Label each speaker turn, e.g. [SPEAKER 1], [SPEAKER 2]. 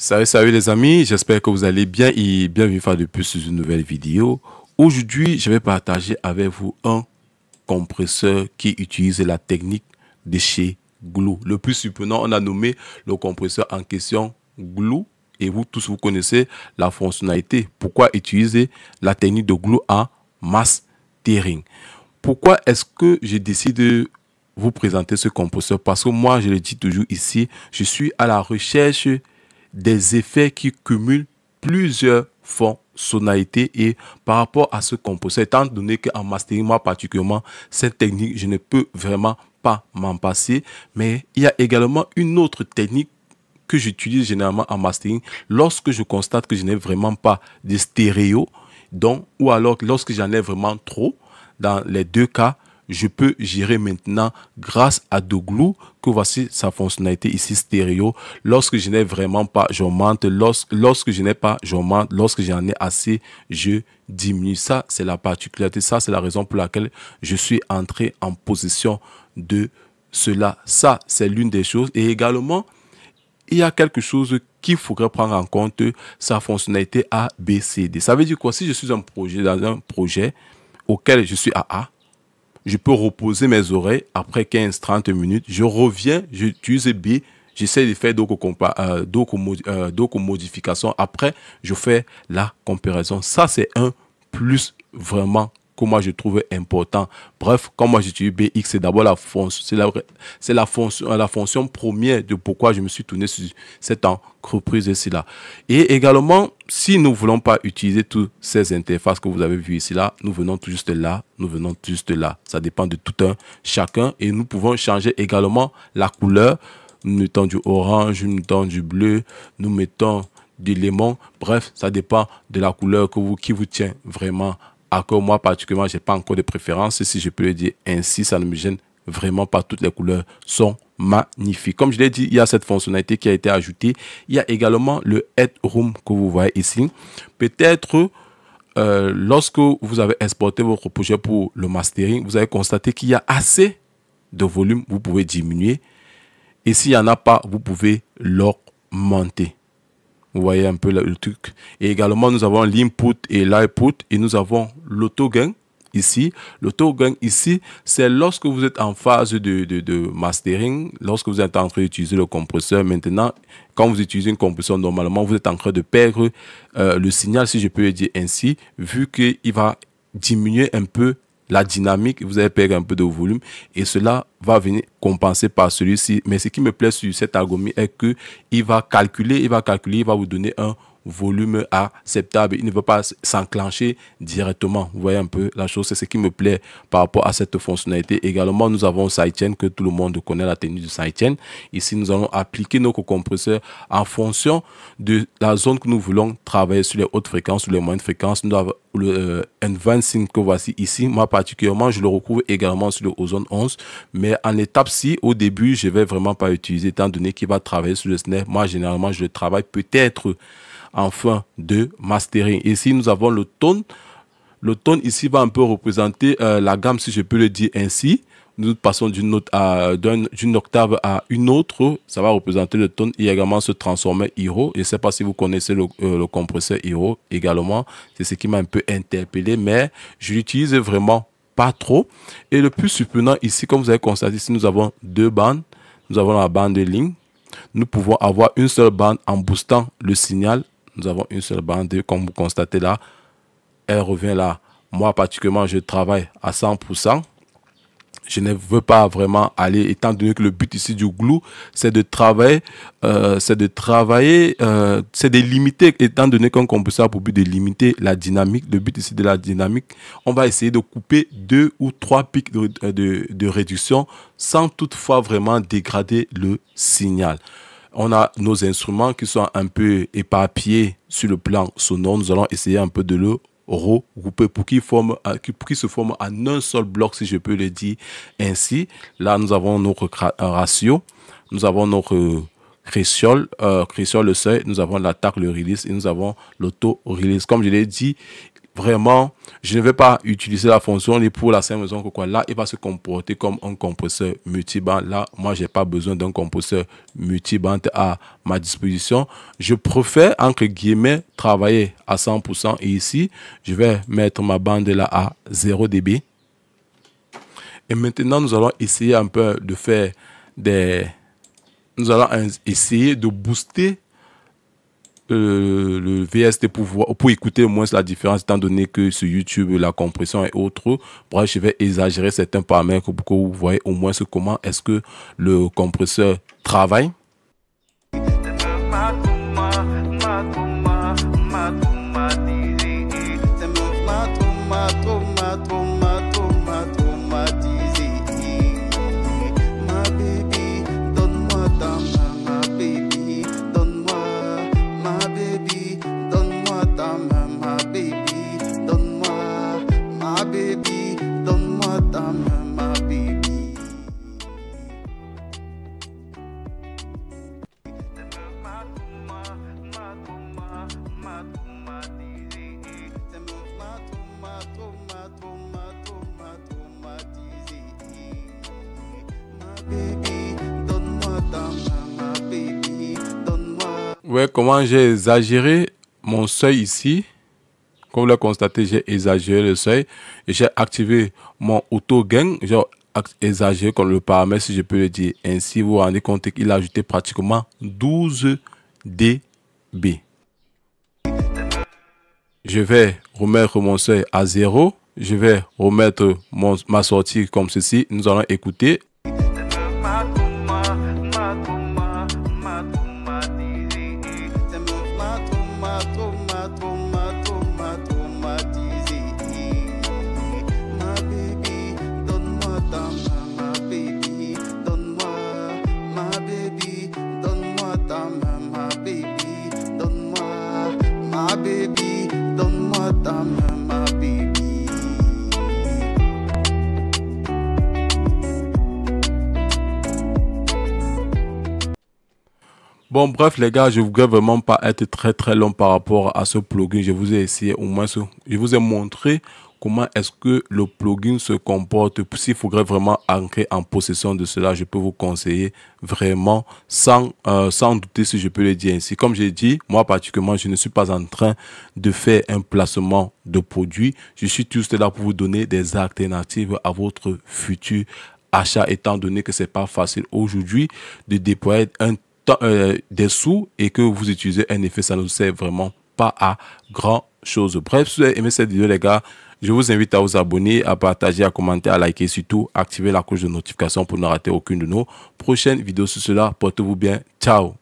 [SPEAKER 1] Salut les amis, j'espère que vous allez bien et bienvenue faire de plus sur une nouvelle vidéo. Aujourd'hui, je vais partager avec vous un compresseur qui utilise la technique de chez Glue. Le plus surprenant, on a nommé le compresseur en question Glue et vous tous vous connaissez la fonctionnalité. Pourquoi utiliser la technique de Glue en mastering? Pourquoi est-ce que je décide de vous présenter ce compresseur? Parce que moi, je le dis toujours ici, je suis à la recherche des effets qui cumulent plusieurs fonctionnalités et par rapport à ce compresseur, étant donné qu'en mastering, moi particulièrement, cette technique, je ne peux vraiment pas m'en passer, mais il y a également une autre technique que j'utilise généralement en mastering lorsque je constate que je n'ai vraiment pas de stéréo, donc, ou alors lorsque j'en ai vraiment trop. Dans les deux cas, je peux gérer maintenant grâce à Glue, que voici sa fonctionnalité ici stéréo. Lorsque je n'ai vraiment pas, j'augmente. Lorsque je n'ai pas, j'augmente. Lorsque j'en ai assez, je diminue. Ça, c'est la particularité. Ça, c'est la raison pour laquelle je suis entré en possession de cela. Ça, c'est l'une des choses. Et également, il y a quelque chose qu'il faudrait prendre en compte, sa fonctionnalité ABCD. Ça veut dire quoi? Si je suis dans un projet auquel je suis à A, je peux reposer mes oreilles après 15-30 minutes. Je reviens, j'utilise B, j'essaie de faire d'autres modifications. Après, je fais la comparaison. Ça, c'est un plus vraiment que moi je trouve important. Bref, quand moi j'utilise BX, c'est d'abord la fonction, la fonction première de pourquoi je me suis tourné sur cette entreprise ici là. Et également, si nous ne voulons pas utiliser toutes ces interfaces que vous avez vues ici là, nous venons tout juste là, nous venons tout juste là. Ça dépend de tout un chacun et nous pouvons changer également la couleur. Nous mettons du orange, nous mettons du bleu, nous mettons du lemon. Bref, ça dépend de la couleur qui vous tient vraiment à cœur. Moi, particulièrement, je n'ai pas encore de préférence. Si je peux le dire ainsi, ça ne me gêne vraiment pas. Toutes les couleurs sont magnifiques. Comme je l'ai dit, il y a cette fonctionnalité qui a été ajoutée. Il y a également le Headroom que vous voyez ici. Peut-être lorsque vous avez exporté votre projet pour le mastering, vous avez constaté qu'il y a assez de volume. Vous pouvez diminuer. Et s'il n'y en a pas, vous pouvez l'augmenter. Vous voyez un peu le truc. Et également, nous avons l'input et l'output. Et nous avons l'auto-gain ici. L'auto-gain ici, c'est lorsque vous êtes en phase de mastering, lorsque vous êtes en train d'utiliser le compresseur. Maintenant, quand vous utilisez un compresseur, normalement, vous êtes en train de perdre le signal, si je peux le dire ainsi, vu qu'il va diminuer un peu la dynamique, vous allez perdre un peu de volume et cela va venir compenser par celui-ci. Mais ce qui me plaît sur cet algorithme est que il va calculer, il va vous donner un volume acceptable. Il ne va pas s'enclencher directement. Vous voyez un peu la chose, c'est ce qui me plaît par rapport à cette fonctionnalité. Également, nous avons sidechain, que tout le monde connaît la technique du sidechain. Ici, nous allons appliquer nos compresseurs en fonction de la zone que nous voulons travailler, sur les hautes fréquences, sur les moyennes fréquences. Nous avons le advancing que voici ici. Moi, particulièrement, je le retrouve également sur le Ozone 11. Mais en étape ci, au début, je vais vraiment pas utiliser, étant donné qu'il va travailler sur le snare. Moi, généralement, je le travaille peut-être en fin de mastering. Ici, nous avons le tone. Le tone ici va un peu représenter la gamme, si je peux le dire ainsi. Nous passons d'une octave à une autre. Ça va représenter le tone. Il y a également ce transformer Hero. Je ne sais pas si vous connaissez le compresseur Hero également. C'est ce qui m'a un peu interpellé, mais je l'utilise vraiment pas trop. Et le plus surprenant ici, comme vous avez constaté, ici, nous avons deux bandes. Nous avons la bande de ligne. Nous pouvons avoir une seule bande en boostant le signal. Nous avons une seule bande, comme vous constatez là. Elle revient là. Moi, particulièrement, je travaille à 100%. Je ne veux pas vraiment aller, étant donné que le but ici du Glue, c'est de travailler, c'est de limiter, étant donné qu'un compresseur a pour but de limiter la dynamique. Le but ici de la dynamique, on va essayer de couper 2 ou 3 pics de réduction sans toutefois vraiment dégrader le signal. On a nos instruments qui sont un peu éparpillés sur le plan sonore. Nous allons essayer un peu de le regrouper pour qu'il se forme en un seul bloc, si je peux le dire ainsi. Là, nous avons notre ratio, nous avons notre crétiole, le seuil, nous avons l'attaque, le release et nous avons l'auto-release. Comme je l'ai dit, vraiment, je ne vais pas utiliser la fonction pour la simple raison que quoi, là, il va se comporter comme un compresseur multiband. Là, moi, j'ai pas besoin d'un compresseur multiband à ma disposition. Je préfère, entre guillemets, travailler à 100%. Et ici, je vais mettre ma bande là à 0 dB. Et maintenant, nous allons essayer un peu de faire nous allons essayer de booster le VST pour écouter au moins la différence, étant donné que sur YouTube, la compression et autres. Bref, je vais exagérer certains paramètres pour que vous voyez au moins comment est-ce que le compresseur travaille. Ouais, comment j'ai exagéré mon seuil ici. Comme vous l'avez constaté, j'ai exagéré le seuil et j'ai activé mon auto gain. J'ai exagéré comme le paramètre, si je peux le dire ainsi. Vous vous rendez compte qu'il a ajouté pratiquement 12 dB. Je vais remettre mon seuil à 0. Je vais remettre ma sortie comme ceci. Nous allons écouter. Bon, bref, les gars, je ne voudrais vraiment pas être très long par rapport à ce plugin. Je vous ai essayé au moins, je vous ai montré comment est-ce que le plugin se comporte. S'il faudrait vraiment entrer en possession de cela, je peux vous conseiller vraiment sans douter, si je peux le dire ainsi. Comme j'ai dit, moi particulièrement, je ne suis pas en train de faire un placement de produit. Je suis juste là pour vous donner des alternatives à votre futur achat, étant donné que c'est pas facile aujourd'hui de déployer des sous et que vous utilisez un effet, ça ne vous sert vraiment pas à grand chose. Bref, si vous avez aimé cette vidéo, les gars, je vous invite à vous abonner, à partager, à commenter, à liker, surtout activer la cloche de notification pour ne rater aucune de nos prochaines vidéos. Sur cela, portez-vous bien. Ciao.